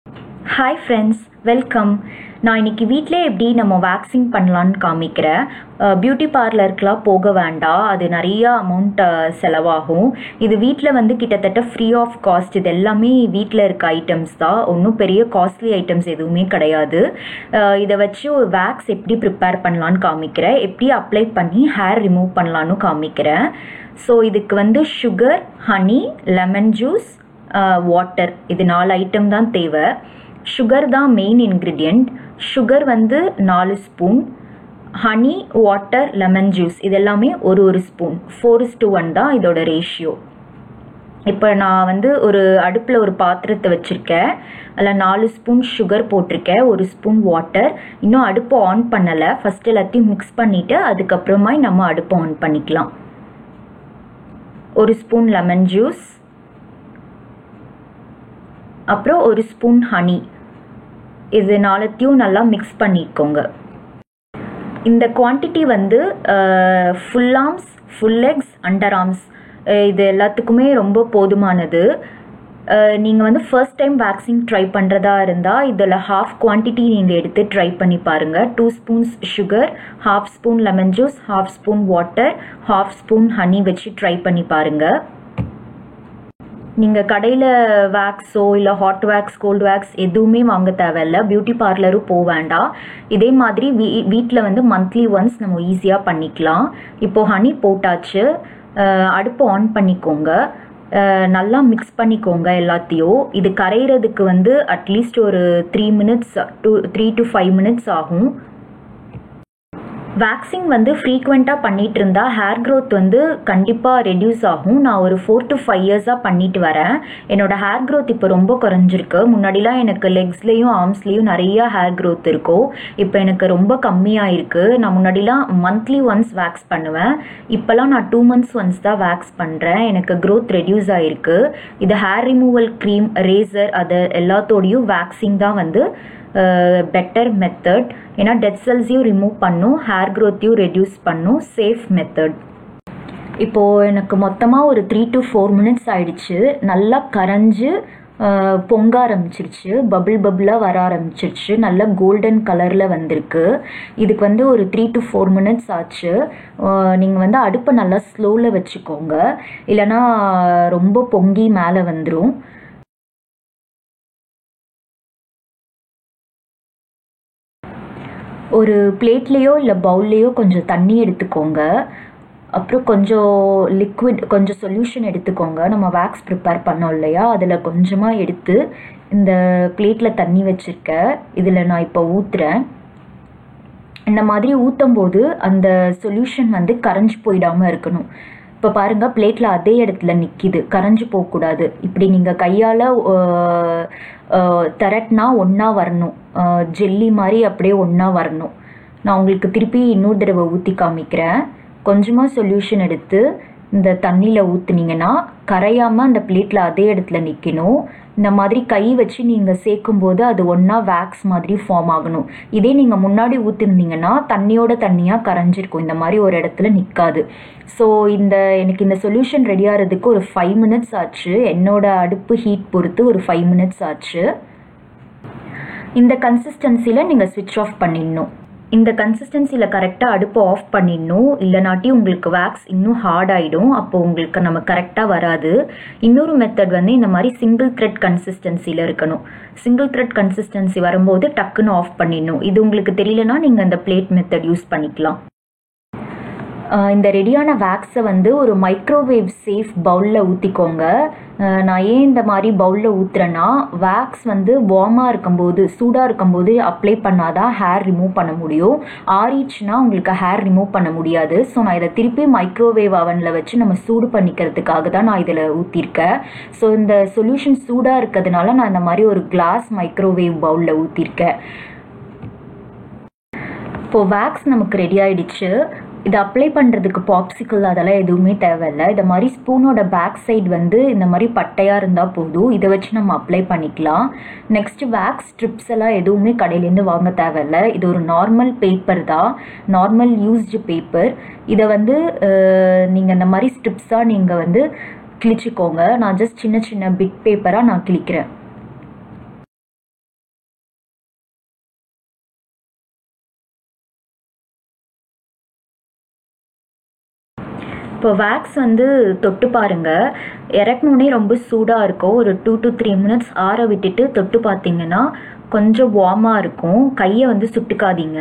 Hi friends, welcome. நான் இன்றைக்கி வீட்டிலே எப்படி நம்ம வேக்சிங் பண்ணலான்னு காமிக்கிறேன். பியூட்டி பார்லருக்கெலாம் போக வேண்டாம், அது நிறையா அமௌண்ட் செலவாகும். இது வீட்டில் வந்து கிட்டத்தட்ட ஃப்ரீ ஆஃப் காஸ்ட். இது எல்லாமே வீட்டில் இருக்க ஐட்டம்ஸ் தான், ஒன்றும் பெரிய காஸ்ட்லி ஐட்டம்ஸ் எதுவுமே கிடையாது. இதை வச்சு ஒரு வேக்ஸ் எப்படி ப்ரிப்பேர் பண்ணலான்னு காமிக்கிறேன், எப்படி அப்ளை பண்ணி ஹேர் ரிமூவ் பண்ணலான்னு காமிக்கிறேன். ஸோ இதுக்கு வந்து sugar, honey, lemon juice, water, இது 4 ஐட்டம் தான் தேவை. சுகர் தான் மெயின் இன்க்ரீடியண்ட். சுகர் வந்து 4 spoon, honey, water, lemon juice இது எல்லாமே ஒரு ஸ்பூன். 4:1 தான் இதோட ரேஷியோ. இப்போ நான் வந்து ஒரு அடுப்பில் ஒரு பாத்திரத்தை வச்சுருக்கேன். அதில் 4 ஸ்பூன் சுகர் போட்டிருக்கேன், 1 ஸ்பூன் வாட்டர். இன்னும் அடுப்பை ஆன் பண்ணலை. ஃபஸ்ட்டு எல்லாத்தையும் மிக்ஸ் பண்ணிவிட்டு அதுக்கப்புறமா நம்ம அடுப்பை ஆன் பண்ணிக்கலாம். 1 ஸ்பூன் லெமன் ஜூஸ், அப்புறம் 1 ஸ்பூன் ஹனி. இது 4த்தையும் நல்லா மிக்ஸ் பண்ணிக்கோங்க. இந்த குவான்டிட்டி வந்து full arms, full legs, under arms இது எல்லாத்துக்குமே ரொம்ப போதுமானது. நீங்கள் வந்து ஃபர்ஸ்ட் டைம் வேக்சிங் ட்ரை பண்ணுறதா இருந்தால் இதில் ஹாஃப் குவான்டிட்டி நீங்கள் எடுத்து ட்ரை பண்ணி பாருங்கள். 2 spoons sugar, 1/2 spoon lemon juice, 1/2 spoon water, 1/2 spoon honey வச்சு ட்ரை பண்ணி பாருங்கள். நீங்கள் கடையில் வேக்ஸோ இல்லை ஹாட் வேக்ஸ், கோல்டு வேக்ஸ் எதுவுமே வாங்க தேவையில்லை. பியூட்டி பார்லரும் போக வேண்டாம். இதே மாதிரி வீட்டில் வந்து மந்த்லி ஒன்ஸ் நம்ம ஈஸியாக பண்ணிக்கலாம். இப்போது ஹனி போட்டாச்சு. அடுப்பு ஆன் பண்ணிக்கோங்க. நல்லா மிக்ஸ் பண்ணிக்கோங்க எல்லாத்தையும். இது கரைகிறதுக்கு வந்து அட்லீஸ்ட் ஒரு 3 to 5 மினிட்ஸ் ஆகும். வேக்சிங் வந்து ஃப்ரீக்வெண்ட்டாக பண்ணிகிட்டு இருந்தால் ஹேர் க்ரோத் வந்து கண்டிப்பாக ரெடியூஸ் ஆகும். நான் ஒரு 4 to 5 இயர்ஸாக பண்ணிட்டு வரேன். என்னோடய ஹேர் க்ரோத் இப்போ ரொம்ப குறைஞ்சிருக்கு. முன்னாடிலாம் எனக்கு லெக்ஸ்லேயும் ஆர்ம்ஸ்லேயும் நிறையா ஹேர் க்ரோத் இருக்கும். இப்போ எனக்கு ரொம்ப கம்மியாக இருக்குது. நான் முன்னாடிலாம் மந்த்லி ஒன்ஸ் வேக்ஸ் பண்ணுவேன். இப்போலாம் நான் 2 months ஒன்ஸ் தான் வேக்ஸ் பண்ணுறேன். எனக்கு க்ரோத் ரெடியூஸ் ஆகிருக்கு. இது ஹேர் ரிமூவல் க்ரீம், ரேசர் அது எல்லாத்தோடையும் வேக்சிங் தான் வந்து பெட்டர் மெத்தட். ஏன்னா டெட் செல்ஸையும் ரிமூவ் பண்ணும், ஹேர் க்ரோத்தையும் ரெடியூஸ் பண்ணும். Safe method. இப்போது எனக்கு மொத்தமாக ஒரு 3 to 4 மினிட்ஸ் ஆயிடுச்சு. நல்லா கரைஞ்சி பொங்க ஆரம்பிச்சிருச்சு, பபிளாக வர ஆரம்பிச்சிருச்சு. நல்லா கோல்டன் கலரில் வந்திருக்கு. இதுக்கு வந்து ஒரு 3 to 4 மினிட்ஸ் ஆச்சு. நீங்கள் வந்து அடுப்பை நல்லா ஸ்லோவில் வச்சுக்கோங்க, இல்லைனா ரொம்ப பொங்கி மேலே வந்துடும். ஒரு பிளேட்லேயோ இல்லை பவுல்லையோ கொஞ்சம் தண்ணி எடுத்துக்கோங்க. அப்புறம் கொஞ்சம் லிக்விட், கொஞ்சம் சொல்யூஷன் எடுத்துக்கோங்க. நம்ம வேக்ஸ் ப்ரிப்பேர் பண்ணோம் இல்லையா, அதில் கொஞ்சமாக எடுத்து இந்த பிளேட்டில் தண்ணி வச்சுருக்கேன். இதில் நான் இப்போ ஊற்றுறேன். இந்த மாதிரி ஊற்றும் போது அந்த சொல்யூஷன் வந்து கரைஞ்சி போயிடாமல் இருக்கணும். இப்போ பாருங்கள், பிளேட்டில் அதே இடத்துல நிற்கிது, கரைஞ்சி போகக்கூடாது. இப்படி நீங்கள் கையால் திரட்டினா ஒன்றா வரணும், ஜெல்லி மாதிரி அப்படியே ஒன்றா வரணும். நான் உங்களுக்கு திருப்பி இன்னொரு தடவை ஊற்றி காமிக்கிறேன். கொஞ்சமாக சொல்யூஷன் எடுத்து இந்த தண்ணியில் ஊற்றுனீங்கன்னா கரையாமல் அந்த பிளேட்டில் அதே இடத்துல நிற்கணும். இந்த மாதிரி கை வச்சு நீங்கள் சேர்க்கும்போது அது ஒன்றா வேக்ஸ் மாதிரி ஃபார்ம் ஆகணும். இதே நீங்கள் முன்னாடி ஊற்றிருந்தீங்கன்னா தண்ணியோட தண்ணியாக கரைஞ்சிருக்கும், இந்த மாதிரி ஒரு இடத்துல நிற்காது. ஸோ எனக்கு இந்த சொல்யூஷன் ரெடி ஆகிறதுக்கு ஒரு 5 மினிட்ஸ் ஆச்சு. என்னோட அடுப்பு ஹீட் பொறுத்து ஒரு 5 மினிட்ஸ் ஆச்சு. இந்த கன்சிஸ்டன்சியில் நீங்கள் ஸ்விட்ச் ஆஃப் பண்ணிடணும். இந்த கன்சிஸ்டன்சியில் கரெக்டாக அடுப்பை ஆஃப் பண்ணிடணும், இல்லைனாட்டி உங்களுக்கு வேக்ஸ் இன்னும் ஹார்ட் ஆகிடும். அப்போ உங்களுக்கு நம்ம கரெக்டாக வராது. இன்னொரு மெத்தட் வந்து இந்த மாதிரி சிங்கிள் த்ரெட் கன்சிஸ்டன்சியில் இருக்கணும். சிங்கிள் த்ரெட் கன்சிஸ்டன்சி வரும்போது டக்குன்னு ஆஃப் பண்ணிடணும். இது உங்களுக்கு தெரியலனா நீங்கள் இந்த பிளேட் மெத்தட் யூஸ் பண்ணிக்கலாம். இந்த ரெடியான வேக்ஸை வந்து ஒரு மைக்ரோவேவ் சேஃப் பவுலில் ஊற்றிக்கோங்க. நான் ஏன் இந்த மாதிரி பவுலில் ஊற்றுறேன்னா, வேக்ஸ் வந்து வார்மாக இருக்கும்போது, சூடாக இருக்கும்போது அப்ளை பண்ணாதான் ஹேர் ரிமூவ் பண்ண முடியும். ஆறிச்சுன்னா உங்களுக்கு ஹேர் ரிமூவ் பண்ண முடியாது. ஸோ நான் இதை திருப்பி மைக்ரோவேவ் அவனில் வச்சு நம்ம சூடு பண்ணிக்கிறதுக்காக தான் நான் இதில் ஊற்றிருக்கேன். ஸோ இந்த சொல்யூஷன் சூடாக இருக்கிறதுனால நான் இந்த மாதிரி ஒரு கிளாஸ் மைக்ரோவேவ் பவுலில் ஊற்றிருக்கேன். இப்போது வேக்ஸ் நமக்கு ரெடி ஆகிடுச்சு. இதை அப்ளை பண்ணுறதுக்கு பாப்சிக்கல் அதெல்லாம் எதுவுமே தேவையில்லை. இந்த மாதிரி ஸ்பூனோட பேக் சைடு வந்து இந்த மாதிரி பட்டையாக இருந்தால் போதும். இதை வச்சு நம்ம அப்ளை பண்ணிக்கலாம். நெக்ஸ்ட்டு வேக்ஸ் ஸ்ட்ரிப்ஸ் எல்லாம் எதுவுமே கடையிலேருந்து வாங்க தேவையில்லை. இது ஒரு நார்மல் பேப்பர் தான், நார்மல் யூஸ்டு பேப்பர். இதை வந்து நீங்கள் இந்த மாதிரி ஸ்ட்ரிப்ஸாக நீங்கள் வந்து கிழிச்சிக்கோங்க. நான் ஜஸ்ட் சின்ன சின்ன பிட் பேப்பராக நான் கிழிக்கிறேன். இப்போ வேக்ஸ் வந்து தொட்டு பாருங்கள். இறக்கணுன்னே ரொம்ப சூடாக இருக்கும். ஒரு 2 to 3 minutes ஆற விட்டுட்டு தொட்டு பார்த்தீங்கன்னா கொஞ்சம் வார்மாக இருக்கும். கையை வந்து சுட்டுக்காதீங்க.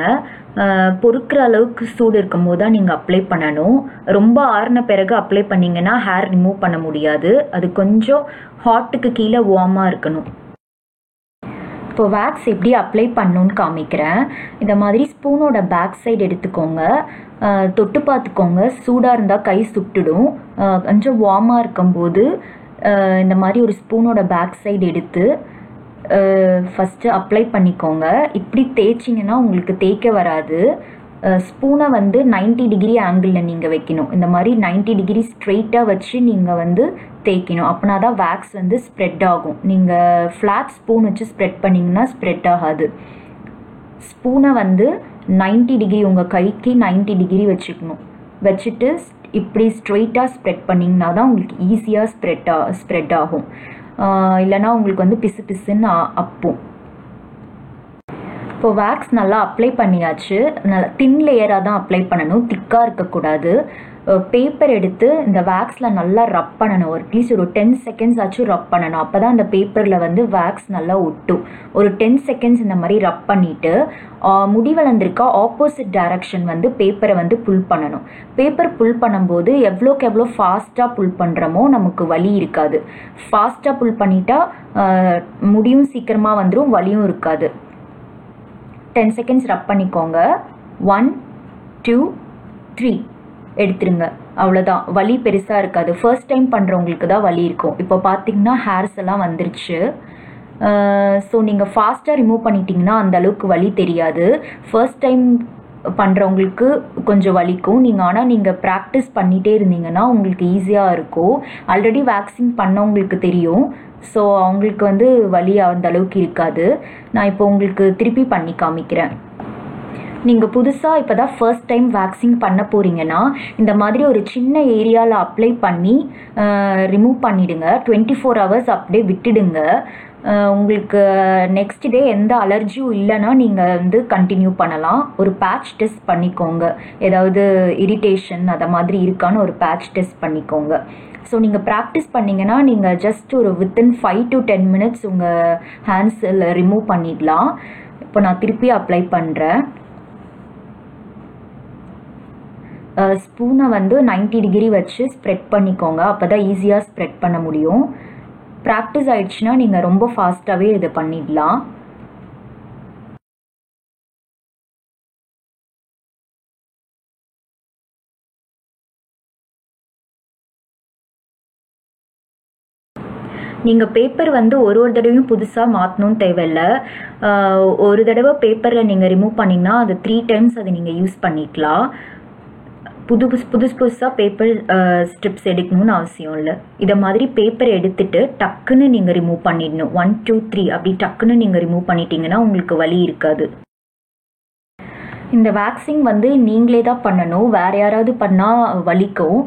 பொறுக்கிற அளவுக்கு சூடு இருக்கும்போது தான் நீங்கள் அப்ளை பண்ணணும். ரொம்ப ஆறின பிறகு அப்ளை பண்ணிங்கன்னா ஹேர் ரிமூவ் பண்ண முடியாது. அது கொஞ்சம் ஹாட்டுக்கு கீழே வார்மாக இருக்கணும். இப்போ வேக்ஸ் எப்படி அப்ளை பண்ணணுன்னு காமிக்கிறேன். இந்த மாதிரி ஸ்பூனோட பேக் சைடு எடுத்துக்கோங்க. தொட்டு பார்த்துக்கோங்க. சூடாக இருந்தால் கை சுட்டுடும். கொஞ்சம் வார்மாக இருக்கும்போது இந்த மாதிரி ஒரு ஸ்பூனோட பேக் சைடு எடுத்து ஃபஸ்ட்டு அப்ளை பண்ணிக்கோங்க. இப்படி தேய்ச்சிங்கன்னா உங்களுக்கு தேய்க்க வராது. ஸ்பூனை வந்து 90 டிகிரி ஆங்கிளில் நீங்கள் வைக்கணும். இந்த மாதிரி 90 டிகிரி ஸ்ட்ரெயிட்டாக வச்சு நீங்கள் வந்து தேய்க்கணும். அப்படின்னா தான் வேக்ஸ் வந்து ஸ்ப்ரெட் ஆகும். நீங்கள் ஃப்ளாட் ஸ்பூன் வச்சு ஸ்ப்ரெட் பண்ணிங்கன்னா ஸ்ப்ரெட் ஆகாது. ஸ்பூனை வந்து 90 டிகிரி உங்கள் கைக்கு 90 டிகிரி வச்சுக்கணும். வச்சுட்டு இப்படி ஸ்ட்ரெயிட்டாக ஸ்ப்ரெட் பண்ணிங்கன்னா தான் உங்களுக்கு ஈஸியாக ஸ்ப்ரெட் ஆகும். இல்லைனா உங்களுக்கு வந்து பிசு பிசுன்னு அப்பும். இப்போ வேக்ஸ் நல்லா அப்ளை பண்ணியாச்சு. நல்லா தின் லேயராக தான் அப்ளை பண்ணணும், திக்காக இருக்கக்கூடாது. பேப்பர் எடுத்து இந்த வேக்ஸில் நல்லா ரப் பண்ணணும். அட்லீஸ்ட் ஒரு 10 seconds ஆச்சும் ரப் பண்ணணும். அப்போ தான் அந்த பேப்பரில் வந்து வேக்ஸ் நல்லா ஒட்டும். ஒரு 10 seconds இந்த மாதிரி ரப் பண்ணிவிட்டு முடி வளர்ந்துருக்கா ஆப்போசிட் டைரக்ஷன் வந்து பேப்பரை வந்து புல் பண்ணணும். பேப்பர் புல் பண்ணும்போது எவ்வளோக்கு எவ்வளோ ஃபாஸ்ட்டாக புல் பண்ணுறோமோ நமக்கு வலி இருக்காது. ஃபாஸ்ட்டாக புல் பண்ணிட்டா முடியும் சீக்கிரமாக வந்துடும், வலியும் இருக்காது. 10 seconds ரப் பண்ணிக்கோங்க. 1 2 3 எடுத்துருங்க. அவ்வளோதான். வலி பெருசாக இருக்காது. ஃபர்ஸ்ட் டைம் பண்ணுறவங்களுக்கு தான் வலி இருக்கும். இப்போ பார்த்தீங்கன்னா ஹேர்ஸ் எல்லாம் வந்துருச்சு. ஸோ நீங்கள் ஃபாஸ்ட்டாக ரிமூவ் பண்ணிட்டீங்கன்னா அந்த அளவுக்கு வலி தெரியாது. ஃபர்ஸ்ட் டைம் பண்ணுறவங்களுக்கு கொஞ்சம் வலிக்கும். ஆனால் நீங்கள் ப்ராக்டிஸ் பண்ணிகிட்டே இருந்தீங்கன்னா உங்களுக்கு ஈஸியாக இருக்கும். ஆல்ரெடி வேக்சின் பண்ணவங்களுக்கு தெரியும். ஸோ அவங்களுக்கு வந்து வலி அந்த அளவுக்கு இருக்காது. நான் இப்போ உங்களுக்கு திருப்பி பண்ணி காமிக்கிறேன். நீங்கள் புதுசாக இப்போ தான் ஃபர்ஸ்ட் டைம் வேக்சின் பண்ண போகிறீங்கன்னா இந்த மாதிரி ஒரு சின்ன ஏரியாவில் அப்ளை பண்ணி ரிமூவ் பண்ணிவிடுங்க. 24 hours அப்படியே விட்டுடுங்க. உங்களுக்கு நெக்ஸ்ட் டே எந்த அலர்ஜியும் இல்லைன்னா நீங்கள் வந்து கண்டினியூ பண்ணலாம். ஒரு பேட்ச் டெஸ்ட் பண்ணிக்கோங்க. ஏதாவது இரிட்டேஷன் அதை மாதிரி இருக்கான்னு ஒரு பேட்ச் டெஸ்ட் பண்ணிக்கோங்க. ஸோ நீங்கள் ப்ராக்டிஸ் பண்ணிங்கன்னா நீங்கள் ஜஸ்ட் ஒரு வித்தின் 5 to 10 minutes உங்கள் ஹேண்ட்ஸில் ரிமூவ் பண்ணிடலாம். இப்போ நான் திருப்பி அப்ளை பண்ணுறேன். ஸ்பூனை வந்து 90 டிகிரி வச்சு ஸ்ப்ரெட் பண்ணிக்கோங்க. அப்போ தான் ஈஸியாக ஸ்ப்ரெட் பண்ண முடியும். ப்ராக்டிஸ் ஆயிடுச்சுன்னா நீங்கள் ரொம்ப ஃபாஸ்ட்டாகவே இதை பண்ணிடலாம். நீங்கள் பேப்பர் வந்து ஒரு தடவையும் புதுசாக மாற்றணும்னு தேவையில்லை. ஒரு தடவை பேப்பரில் நீங்கள் ரிமூவ் பண்ணிங்கன்னா அது 3 times அதை நீங்கள் யூஸ் பண்ணிக்கலாம். புதுசாக பேப்பர் ஸ்ட்ரிப்ஸ் எடுக்கணும்னு அவசியம் இல்லை. இதை மாதிரி பேப்பர் எடுத்துட்டு டக்குன்னு நீங்கள் ரிமூவ் பண்ணிடணும். 1 2 3 அப்படி டக்குன்னு நீங்கள் ரிமூவ் பண்ணிட்டீங்கன்னா உங்களுக்கு வலி இருக்காது. இந்த வேக்சிங் வந்து நீங்களே தான் பண்ணணும். வேறு யாராவது பண்ணால் வலிக்கும்.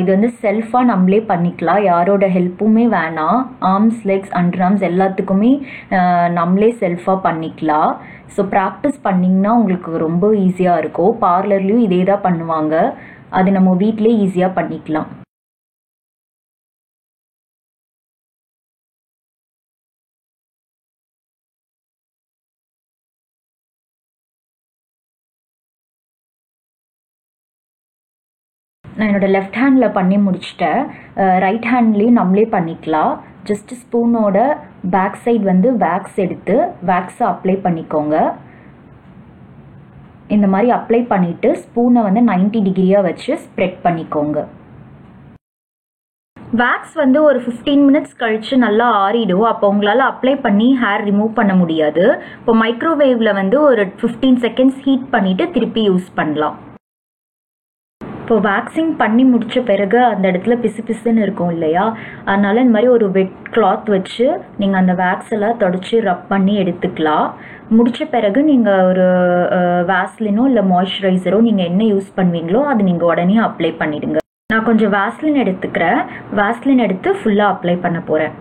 இது வந்து செல்ஃபாக நம்மளே பண்ணிக்கலாம். யாரோட ஹெல்ப்புமே வேணாம். ஆர்ம்ஸ், லெக்ஸ், அண்டர் ஆர்ம்ஸ் எல்லாத்துக்குமே நம்மளே செல்ஃபாக பண்ணிக்கலாம். ஸோ ப்ராக்டிஸ் பண்ணிங்கன்னா உங்களுக்கு ரொம்ப ஈஸியாக இருக்கும். பார்லர்லேயும் இதே தான் பண்ணுவாங்க. அது நம்ம வீட்டிலே ஈஸியாக பண்ணிக்கலாம். நான் என்னோடய லெஃப்ட் ஹேண்டில் பண்ணி முடிச்சிட்டேன். ரைட் ஹேண்ட்லேயும் நம்மளே பண்ணிக்கலாம். ஜஸ்ட் ஸ்பூனோட பேக் சைடு வந்து வேக்ஸ் எடுத்து வேக்ஸை அப்ளை பண்ணிக்கோங்க. இந்த மாதிரி அப்ளை பண்ணிவிட்டு ஸ்பூனை வந்து 90 டிகிரியாக வச்சு ஸ்ப்ரெட் பண்ணிக்கோங்க. வேக்ஸ் வந்து ஒரு 15 minutes கழித்து நல்லா ஆறிடும். அப்போ உங்களால் அப்ளை பண்ணி ஹேர் ரிமூவ் பண்ண முடியாது. இப்போ மைக்ரோவேவில் வந்து ஒரு 15 seconds ஹீட் பண்ணிவிட்டு திருப்பி யூஸ் பண்ணலாம். இப்போ வேக்சிங் பண்ணி முடித்த பிறகு அந்த இடத்துல பிசு பிசுன்னு இருக்கும் இல்லையா, அதனால் இந்த மாதிரி ஒரு வெட் கிளாத் வச்சு நீங்கள் அந்த வேக்ஸ் எல்லாம் தொடச்சி ரப் பண்ணி எடுத்துக்கலாம். முடித்த பிறகு நீங்கள் ஒரு வேஸ்லினோ இல்லை மாய்ஸ்சரைசரோ நீங்கள் என்ன யூஸ் பண்ணுவீங்களோ அது நீங்கள் உடனே அப்ளை பண்ணிவிடுங்க. நான் கொஞ்சம் வேஸ்லின் எடுத்துக்கிறேன். வேஸ்லின் எடுத்து ஃபுல்லாக அப்ளை பண்ண போகிறேன்.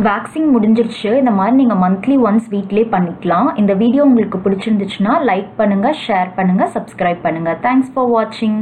வேக்சிங் முடிஞ்சிருச்சு. இந்த மாதிரி நீங்கள் மந்த்லி ஒன்ஸ் வீட்லேயே பண்ணிக்கலாம். இந்த வீடியோ உங்களுக்கு பிடிச்சிருந்துச்சுன்னா லைக் பண்ணுங்கள், ஷேர் பண்ணுங்கள், சப்ஸ்கிரைப் பண்ணுங்கள். தேங்க்ஸ் ஃபார் வாட்சிங்.